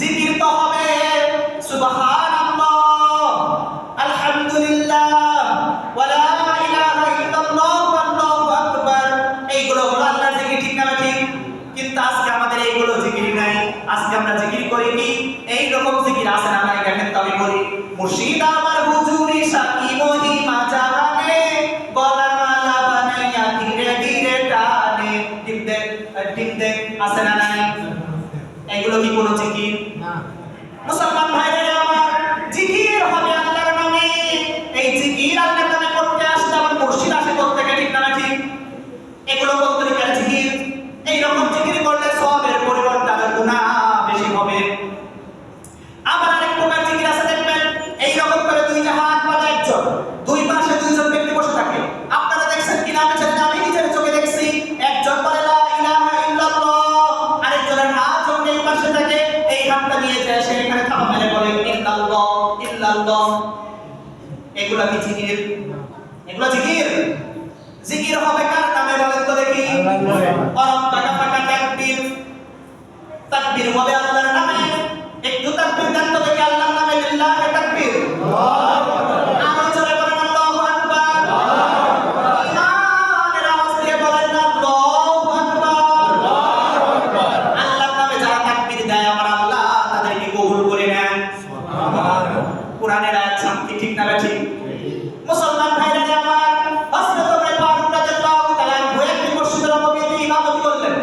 জিকির তো হবে সুবহানাল্লাহ, আলহামদুলিল্লাহ, ওয়ালা ইলাহা ইল্লাল্লাহ, আল্লাহু আকবার। এইগুলো হলো আল্লাহর জিকির, ঠিক না ঠিক? কিন্তু আজকে আমাদের এইগুলো জিকির নাই। আজকে আমরা জিকির করি কি? এই রকম জিকির আছে না নাই? দেখেন তো আমি বলি, মুর্শিদ আমার হুজুরি সাকি মহিমা জানে, গলার মালা বানাইয়া ধীরে ধীরে টানে, ঠিক দেখ আছে না নাই? এগুলো কি কোনো জিকির না? মুসলমান ভাইরা আমার, জিকির হবে আল্লাহর নামে। এই জিকির আল্লাহর নামে করতে আসলে আমার মুর্শিদ আসে করতে, ঠিক না ঠিক? এগুলো বলতে গেলে জিকির। এই রকম জিকির করলে সওয়াবের পরিবর্তে আর গুনাহ বেশি হবে। আবার আরেক প্রকার জিকির আছে, দেখবেন এই রকম করে দুইটা হাত বাঁধা একজন, দুই পাশে দুইজন ব্যক্তি বসে থাকে। আপনারা দেখছেন কি না? আমি নিজের চোখে দেখছি। একজন বলে লা ইলাহা ইল্লাল্লাহ, আরেকজনের হাত যখন এই পাশে থাকে, এই হাতটা নিয়ে যায় সে এখানে থামা মেরে বলে ইল্লাল্লাহ ইল্লাল্লাহ। এগুলা কি জিকির? এগুলা জিকির? জিকির হবে কার নামে বলেন তো দেখি? অরব টাকা ফাঁকা তাকবীর। তাকবীর হবে আল্লাহর নামে। একটু তাকবীর দেন তো দেখি আল্লাহর নামে, লিল্লাহি তাকবীর, আল্লাহু আকবার। আরো জোরে বলেন আল্লাহু আকবার, আল্লাহু আকবার। ইমানের আওয়াজ দিয়ে বলেন আল্লাহু আকবার, আল্লাহু আকবার। আল্লাহর নামে যারা তাকবীর দেয় আমার আল্লাহ তাদেরকে কবুল করে নেন, সুবহানাল্লাহ। কোরআনের আয়াত সাক্ষী, ঠিক না ঠিক? মুসলমান ভাইরা আমার, হযরত ওমর ফারুক রাদিয়াল্লাহু তাআলা একটি মসজিদের নববীতে ইমামতি করলেন।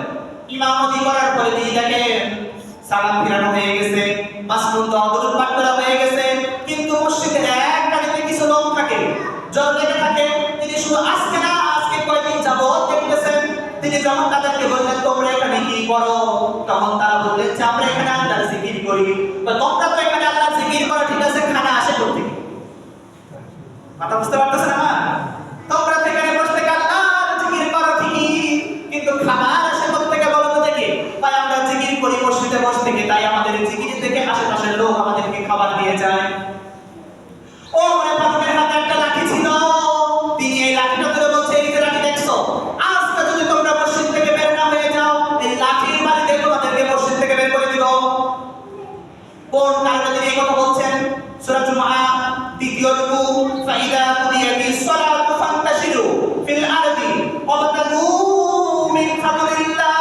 ইমামতি করার পরে তিনি দেখেন সালাম ফিরানো হয়ে গেছে, মাসনুন দরুদ পাঠ করা হয়ে গেছে, কিন্তু মসজিদের এক কানিতে কিছু লোক থাকে, জল লেগে থাকে। তিনি শুধু আজকে না, আজকে কয়েকদিন যাবত দেখতেছেন। তিনি যখন তাদেরকে বললেন তোমরা এখানে কি করো, তখন তারা বললেন যে আমরা এখানে আল্লাহর জিকির করি। তো তোমরা তো এখানে আল্লাহর জিকির করো, ঠিক আছে, খানা আসে কোথা থেকে? কথা বুঝতে পারতেছেন আমার? তোমরা তো এখানে বসে থেকে আল্লাহর জিকির করো ঠিকই, কিন্তু খাবার আসে কোথা থেকে বলো তো দেখি? ভাই আমরা জিকির করি মসজিদে বসে থেকে, তাই আমাদের জিকির থেকে আশেপাশের লোক আমাদেরকে খাবার দিয়ে যায়। ওমর ফারুকের হাতে একটা লাঠি ছিল। তিনি এই লাঠিটা ধরে বলছে, এই যে লাঠি দেখছো, আজকে যদি তোমরা মসজিদ থেকে বের না হয়ে যাও, এই লাঠির বাড়িতে তোমাদেরকে মসজিদ থেকে বের করে দিব। কোন কারণে তিনি এই কথা বলছেন? সূরা জুমআ দ্বিতীয় রুকু, ফাইদা কুদিয়াতিস সালাতু ফান্তাশিরু ফিল আরদি ওয়াবতাগু মিন ফাদলিল্লাহ।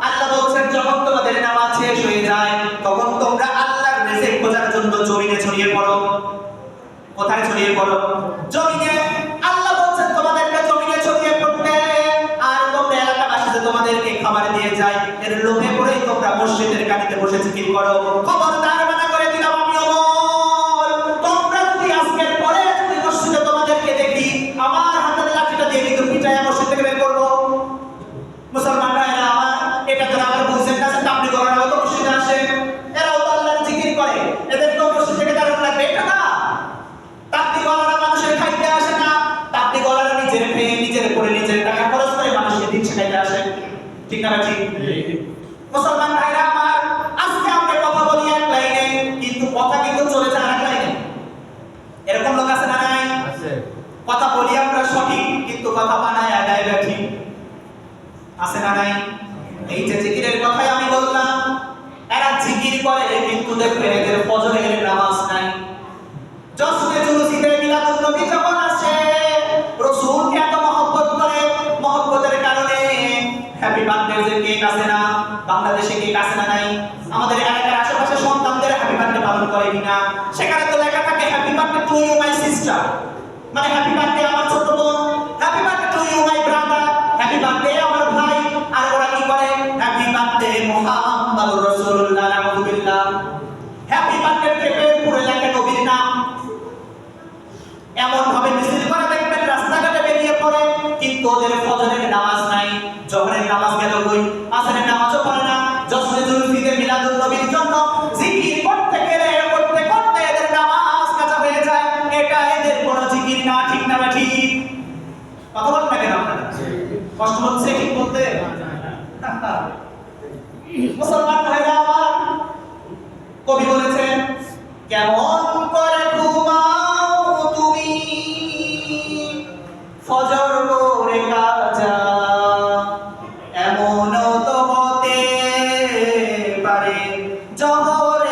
আল্লাহ বলছেন যখন তোমাদের নামাজ শেষ হয়ে যায় তখন তোমরা আল্লাহর রিজিক খোঁজার জন্য জমিনে ছড়িয়ে পড়ো। কোথায় ছড়িয়ে পড়ো? জমিনে। আল্লাহ বলছেন তোমাদেরকে জমিনে ছড়িয়ে পড়তে, আর তোমরা এলাকাবাসীতে তোমাদেরকে খাবার দিয়ে যায়, এর লোভে পড়েই তোমরা মসজিদের কানিতে বসে জিকির করো। খবরদার মানা করে দিলাম আমি ওমর, তোমরা যদি আজকের পরে যদি মসজিদে তোমাদেরকে দেখি, আমার হাতের লাঠিটা দিয়ে কিন্তু পিটায়া মসজিদ থেকে বের করব। মুসলমান ভাইরা আমার, এটা যারা আমার বুঝছেন না, তাবলীগ করার তো মসজিদে আসে, এরাও তো আল্লাহর জিকির করে, এদের তো মসজিদ থেকে দাঁড়ানো লাগবে, এটা না। তাবলীগ করার মানুষের খাইতে আসে না, তাবলীগ করার নিজের খেয়ে নিজের করে নিজের টাকা খরচ করে মানুষকে দিন শেখাইতে আসে, ঠিক না ঠিক? মুসলমান ভাইরা আমার, আজকে আমরা কথা বলি এক লাইনে, কিন্তু কথা কিন্তু চলে যায় আরেক লাইনে। এরকম লোক আছে না নাই? আছে। কথা বলি আমরা সঠিক, কিন্তু কথা বানায় আদায় ব্যাঠি, আছে না নাই? এই যে জিকিরের কথাই আমি বললাম, এরা জিকির করে কিন্তু দেখবে এদের ফজরের নামাজ নাই। জশ্নে জুলুসিতে মিলাদুন নবী যখন আসে, রাসূলকে এত মহব্বত করে, মহব্বতের কারণে হ্যাপি বার্থডে যে কেক আছে না, বাংলাদেশে কেক আছে না নাই? আমাদের এলাকার আশেপাশে সন্তানদের হ্যাপি বার্থডে পালন করে কিনা? সেখানে তো লেখা থাকে happy birthday to you my sister, মানে হ্যাপি বার্থডে আমার ছোট বোন, happy birthday to you my brother, happy birthday আমার ভাই। আর ওরা কি করে? হ্যাপি বার্থডে মুহাম্মাদুর রাসূলুল্লাহ, নাউযুবিল্লাহ। হ্যাপি বার্থডে কেকের পুরো লেখা নবীর নাম। এমন ভাবে মিছিল করে দেখবেন রাস্তাঘাটে বেরিয়ে পড়ে, কিন্তু ওদের ফজরের নামাজ নাই, জোহরের নামাজ গেল কই, আসরের নামাজও পড়ে না। জশ্নে জুলুসিতে মিলাদুন নবীর জন্য জিকির করতে গেলে করতে করতে এদের নামাজ কাজা হয়ে যায়, এটা এদের কোনো জিকির না, ঠিক না ঠিক? কথা বলেন না কেন আপনারা? কষ্ট হচ্ছে ঠিক বলতে? মুসলমান ভাইরা আমার, কবি বলেছেন কেমন করে ঘুমাও তুমি ফজর করে কাজা, এমনও তো হতে পারে জহর